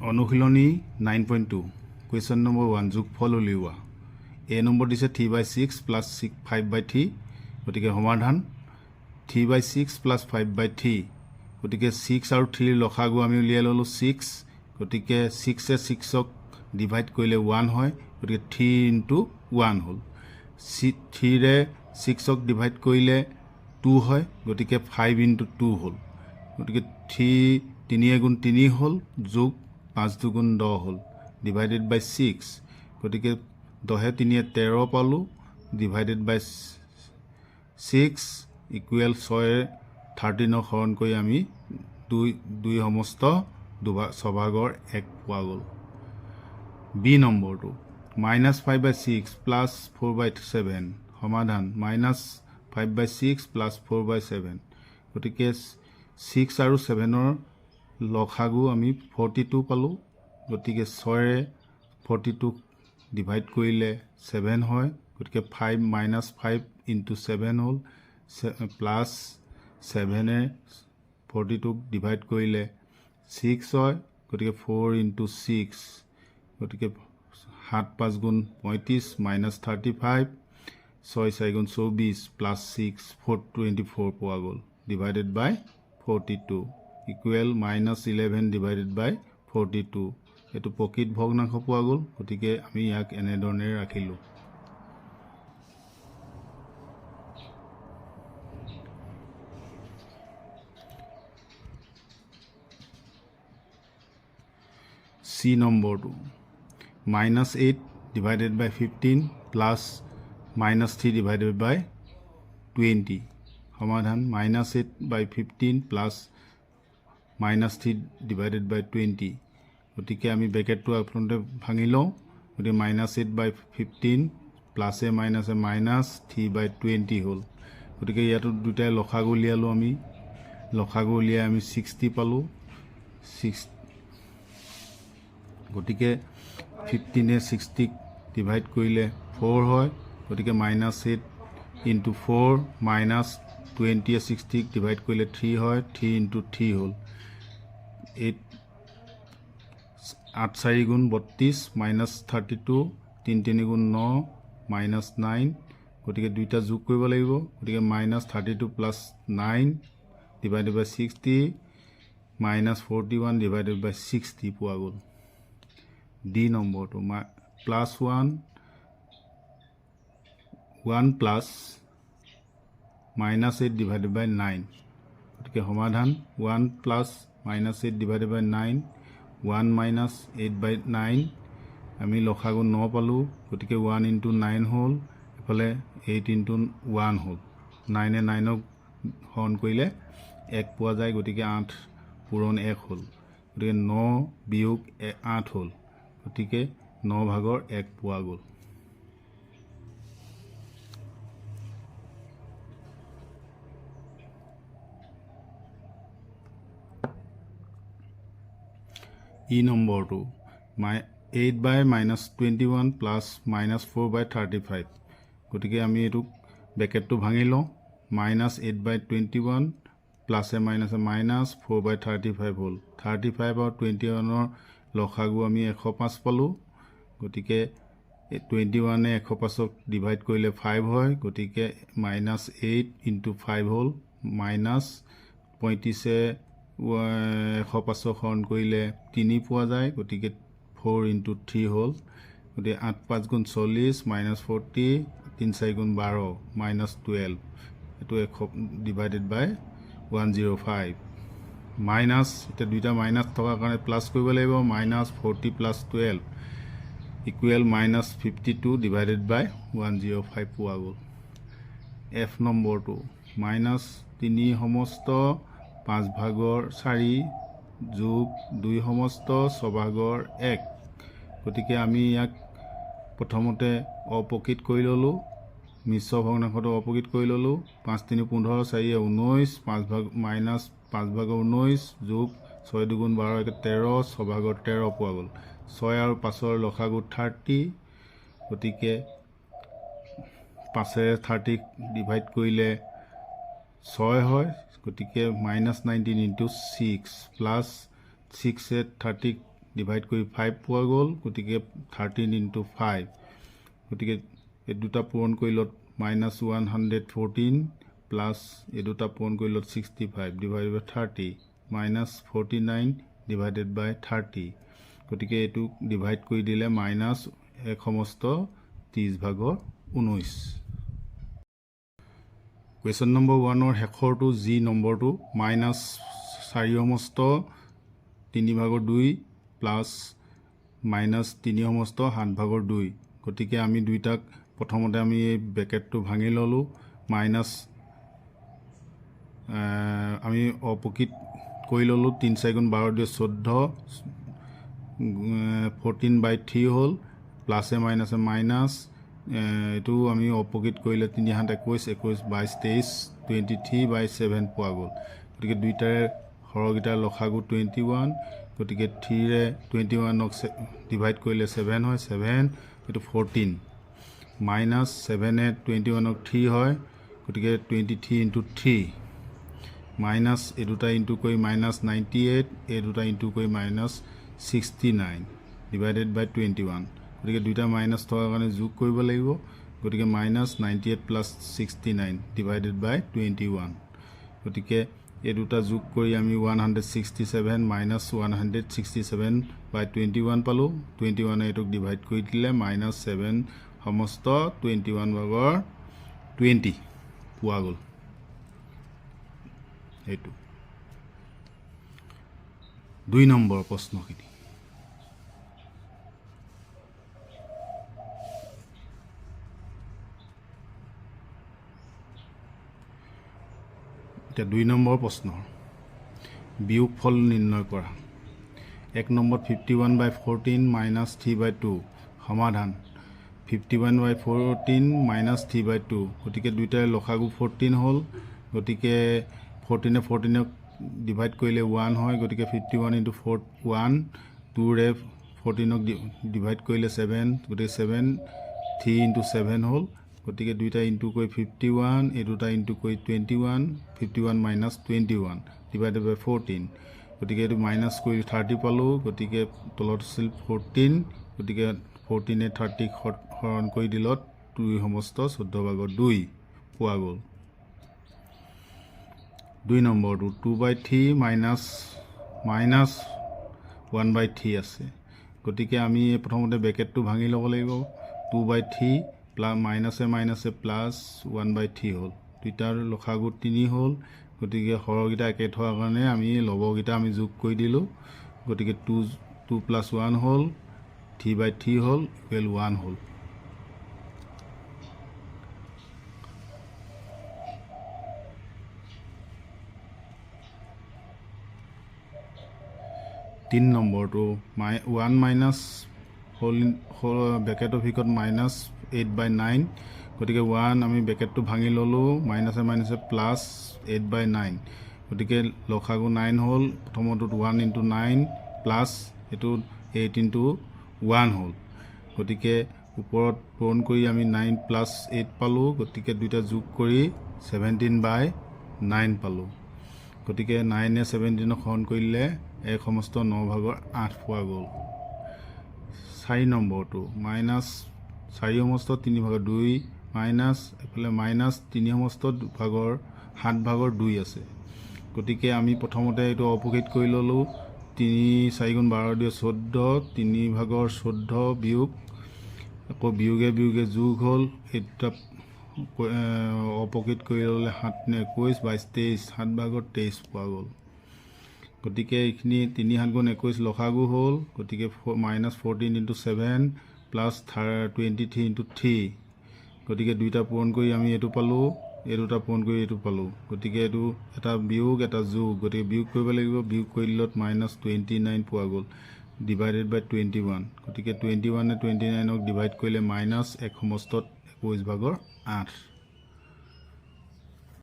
অনুশীলনী 9.2 question number 1 যোগফল উলিওৱা এ নম্বৰ দিছে 3/6 প্লাছ 5/3 গতিকে সমাধান 3/6 প্লাছ 5/3 গতিকে 6 আৰু 3 লসাগু আমি উলিয়াই ল'লোঁ 6 গতিকে 6 এ 6ক ডিভাইড কৰিলে 1 হয় গতিকে 3 × 1 হ'ল 3 ৰে 6ক ডিভাইড কৰিলে 2 হয় গতিকে 5 × 2 হ'ল গতিকে 3 3 গুণ 3 হ'ল যোগ 5 দুগুণ 10 হ'ল ডিভাইডেড বাই 6 গতিকে 10 3 13 পালোঁ ডিভাইডেড বাই 6 ইকুৱেল 6 13 হৰণ কৰি আমি 2 সমস্ত ছভাগৰ 1 পোৱা গ'ল বি নম্বৰটো -5/6 প্লাছ 4/7 সমাধান -5/6 প্লাছ 4/7 গতিকে 6 আৰু 7ৰ লসাগু আমি 42 পালোঁ গতিকে 6ৰে 42 ডিভাইড কৰিলে 7 হয় গতিকে 5 -5 × 7 হ'ল প্লাছ 7ৰে 42 ডিভাইড কৰিলে 6 হয় গতিকে 4 × 6 গতিকে 7 5 গুণ 35 -35 6 4 গুণ 24 প্লাছ 6 424 পোৱা গ'ল ডিভাইডেড বাই 42 ইকুৱেল -11 ডিভাইডেড বাই 42 এইটো প্ৰকৃত ভগ্নাংশ পোৱা গ'ল গতিকে আমি ইয়াক এনেধৰণে ৰাখিলোঁ চি নম্বৰটো -8 ডিভাইডেড বাই 15 প্লাছ -3 ডিভাইডেড বাই 20 সমাধান -8/15 প্লাছ -3 ডিভাইডেড বাই 20 গতিকে আমি ব্ৰেকেটটো আপোনালোকে ভাঙি লওঁ গতিকে -8/15 প্লাছে মাইনাছে -3/20 হ'ল গতিকে ইয়াতো দুটাই লসাগু উলিয়ালোঁ আমি লসাগু উলিয়াই আমি 60 পালোঁ 6 গতিকে 15 60ক ডিভাইড কৰিলে 4 হয় গতিকে -8 × 4 -20 60ক ডিভাইড কৰিলে 3 হয় 3 × 3 হ'ল 8 4 গুণ 32 -32 3 3 গুণ 9 -9 গতিকে দুইটা যোগ কৰিব লাগিব গতিকে -32 প্লাছ 9 ডিভাইডেড বাই 60 -41 ডিভাইডেড বাই 60 পোৱা গ'ল ডি নম্বৰটো +1 প্লাছ -8 ডিভাইডেড বাই 9 গতিকে সমাধান 1 প্লাছ -8 ডিভাইডেড বাই 9 1 -8/9 আমি লসাগু 9 পালোঁ গতিকে 1 × 9 হ'ল এফালে 8 × 1 হ'ল 9 9ক হৰণ কৰিলে 1 পোৱা যায় গতিকে 8 পূৰণ 1 হ'ল গতিকে 9 বিয়োগ 8 হ'ল গতিকে 9/1 পোৱা গ'ল ই নম্বৰটো 8/-21 প্লাছ -4/35 গতিকে আমি এইটো ব্ৰেকেটটো ভাঙি লওঁ -8/21 প্লাছে মাইনাছে -4/35 হ'ল 35 আৰু 21ৰ লসাগু আমি 105 পালোঁ গতিকে 21 105ক ডিভাইড কৰিলে 5 হয় গতিকে -8 × 5 হ'ল -35 105ক হৰণ কৰিলে 3 পোৱা যায় গতিকে 4 × 3 হ'ল গতিকে 8 5 গুণ 40 -40 3 4 গুণ 12 -12 এইটো 100 ডিভাইডেড বাই 105 মাইনাছ এতিয়া দুইটা মাইনাছ থকাৰ কাৰণে প্লাছ কৰিব লাগিব -40 প্লাছ 12 ইকুৱেল -52 ডিভাইডেড বাই 105 পোৱা গ'ল এফ নম্বৰটো -3 সমস্ত 5/4 যোগ 2 সমস্ত 6/1 গতিকে আমি ইয়াক প্ৰথমতে অপ্ৰকৃত কৰি ল'লোঁ মিশ্ৰ ভগ্নাংশটো অপ্ৰকৃত কৰি ল'লোঁ 5 3 15 4 19 -5/19 যোগ 6 2 গুণ 12 13 6/13 পোৱা গ'ল 6 আৰু 5ৰ লসাগু 30 গতিকে 5ৰে 30ক ডিভাইড কৰিলে 6 হয় গতিকে -19 × 6 প্লাছ 6 30 ডিভাইড কৰি 5 পোৱা গ'ল গতিকে 13 into 5 গতিকে এই দুটা পূৰণ কৰিলত -114 প্লাছ এই দুটা পূৰণ কৰিলত 65 ডিভাইডেড বাই 30 -49 ডিভাইডেড বাই 30 গতিকে এইটো ডিভাইড কৰি দিলে মাইনাছ 1 সমস্ত 30/19 কুৱেশ্যন নম্বৰ 1 শেষৰটো জি নম্বৰটো -4 সমস্ত 3/2 প্লাছ -3 সমস্ত 7/2 গতিকে আমি দুইটাক প্ৰথমতে আমি এই ব্ৰেকেটটো ভাঙি ল'লোঁ মাইনাছ আমি অপকিত কৰি ল'লোঁ 3 4 গুণ 12 দিয়ে 14 14/3 হ'ল প্লাছে মাইনাছে মাইনাছ এইটো আমি অপকিত কৰিলে 3 7 21 21 22 23 23/7 পোৱা গ'ল গতিকে দুইটাৰে হৰকেইটাৰ লসাগু 21 গতিকে 3ৰে 21ক ডিভাইড কৰিলে 7 হয় 7 এইটো 14 মাইনাছ 7ে 21ক 3 হয় গতিকে 23 into 3 মাইনাছ এই দুটা ইনটু কৰি -98 এই দুটা ইনটু কৰি -69 ডিভাইডেড বাই 21 গতিকে দুইটা মাইনাছ থকাৰ কাৰণে যোগ কৰিব লাগিব গতিকে -98 প্লাছ 69 ডিভাইডেড বাই 21 গতিকে এই দুটা যোগ কৰি আমি 167 -167/21 পালোঁ 21 এইটোক ডিভাইড কৰি দিলে -7 সমস্ত 21/20 পোৱা গ'ল এইটো 2 নম্বৰ প্ৰশ্নখিনি এতিয়া 2 নম্বৰ প্ৰশ্ন বিয়োগফল নিৰ্ণয় কৰা 1 নম্বৰ 51/14 - 3/2 সমাধান 51/14 - 3/2 গতিকে দুইটাৰে লসাগু 14 হ'ল গতিকে 14ে 14ক ডিভাইড কৰিলে 1 হয় গতিকে 51 into 1 2ৰে 14ক ডিভাইড কৰিলে 7 গতিকে 7 3 into 7 হ'ল গতিকে দুইটা ইনটু কৰি 51 এই দুটা ইনটু কৰি 21 51 - 21 ডিভাইডেড বাই 14 গতিকে এইটো মাইনাছ কৰি 30 পালোঁ গতিকে তলত আছিল 14 গতিকে 14ে 30ক হৰণ কৰি দিলত 2 সমস্ত 14/2 পোৱা গ'ল 2 নম্বৰটো 2/3 -1/3 আছে গতিকে আমি প্ৰথমতে ব্ৰেকেটটো ভাঙি ল'ব লাগিব 2/3 প্লাছ মাইনাছে মাইনাছে প্লাছ 1/3 হ'ল দুইটাৰ লসাগু 3 হ'ল গতিকে হৰকেইটা একে থোৱাৰ কাৰণে আমি লবকেইটা আমি যোগ কৰি দিলোঁ গতিকে 2 + 1 হ'ল 3/3 হ'ল ইকুৱেল 1 হ'ল 3 নম্বৰটো 1 মাইনাছ ব্ৰেকেটৰ ভিতৰত -8/9 গতিকে 1 আমি ব্ৰেকেটটো ভাঙি ল'লোঁ মাইনাছে মাইনাছে প্লাছ 8/9 গতিকে লসাগু 9 হ'ল প্ৰথমটোত 1 into 9 প্লাছ এইটো 8 into 1 হ'ল গতিকে ওপৰত পূৰণ কৰি আমি 9 + 8 পালোঁ গতিকে দুইটা যোগ কৰি 17/9 পালোঁ গতিকে 9ে 17ক হৰণ কৰিলে 1 সমস্ত 9/8 পোৱা গ'ল 4 নম্বৰটো -4 সমস্ত 3/2 মাইনাছ এফালে -3 সমস্ত 7/2 আছে গতিকে আমি প্ৰথমতে এইটো অপকিত কৰি ল'লোঁ 3 4 গুণ 12 দিয়ে 14 3/14 বিয়োগ আকৌ বিয়োগে বিয়োগে যোগ হ'ল এটা অপকিত কৰি ল'লে 7 নে 21 22 23 7/23 পোৱা গ'ল গতিকে এইখিনি 3 7 গুণ 21 লসাগু হ'ল গতিকে -14 into 7 প্লাছ 23 into 3 গতিকে দুইটা পূৰণ কৰি আমি এইটো পালোঁ এই দুটা পূৰণ কৰি এইটো পালোঁ গতিকে এইটো এটা বিয়োগ এটা যোগ গতিকে বিয়োগ কৰিব লাগিব বিয়োগ কৰিলত -29 পোৱা গ'ল ডিভাইডেড বাই 21 গতিকে 21 নে 29ক ডিভাইড কৰিলে -1 সমস্ত 21/8